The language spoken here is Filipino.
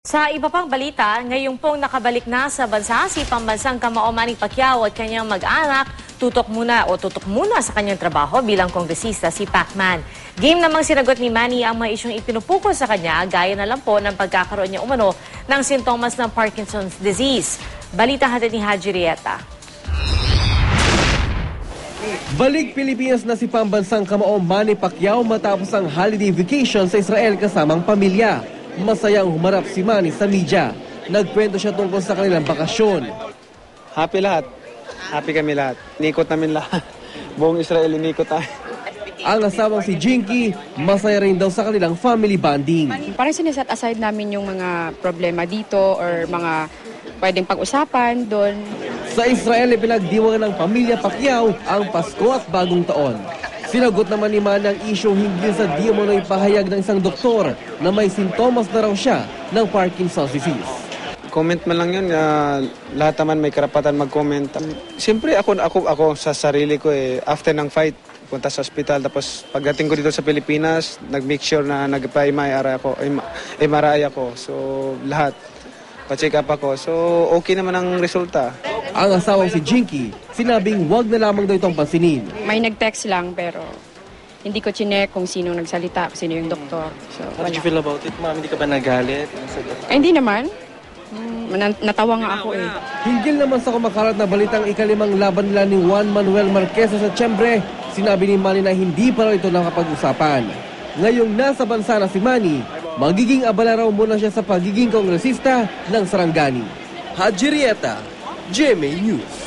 Sa iba pang balita, ngayong pong nakabalik na sa bansa si pambansang kamao Manny Pacquiao at kanyang mag-anak, tutok muna sa kanyang trabaho bilang kongresista si Pacman. Game namang sinagot ni Manny ang mga isyong ipinupukol sa kanya, gaya na lang po ng pagkakaroon niya umano ng sintomas ng Parkinson's disease. Balita hatid ni Haji Rieta. Balik Pilipinas na si pambansang kamao Manny Pacquiao matapos ang holiday vacation sa Israel kasamang pamilya. Masayang humarap si Manny sa media. Nagkwento siya tungkol sa kanilang bakasyon. Happy lahat. Happy kami lahat. Inikot namin lahat. Buong Israel inikot tayo. Ang asawang si Jinky, masaya rin daw sa kanilang family bonding. Parang sineset aside namin yung mga problema dito or mga pwedeng pag-usapan doon. Sa Israel, pinagdiwang ng pamilya Pacquiao ang Pasko at Bagong Taon. Sinagot naman ni Manny ang isyong hinggil sa di umano'y pahayag ng isang doktor na may sintomas na raw siya ng Parkinson's disease. Comment man lang yun. Lahat naman may karapatan mag-comment. Siyempre ako sa sarili ko after ng fight, punta sa ospital. Tapos pagdating ko dito sa Pilipinas, nag-make sure na nagpa-MRI ako. So lahat. Pa-check up ako. So okay naman ang resulta. Ang asawang si Jinky, sinabing wag na lamang daw itong pansinin. May nag-text lang pero hindi ko chinek kung sino nagsalita, kung sino yung doktor. So, How did you feel about it, ma'am? Hindi ka ba nagalit? Hindi naman. Natawa nga ako Hinggil naman sa kumakalat na balitang ikalimang laban nila ni Juan Manuel Marquez sa Setyembre, sinabi ni Manny na hindi pa raw ito nakapag-usapan. Ngayong nasa bansa na si Manny, magiging abala raw muna siya sa pagiging kongresista ng Sarangani. Haji Rieta, GMA News.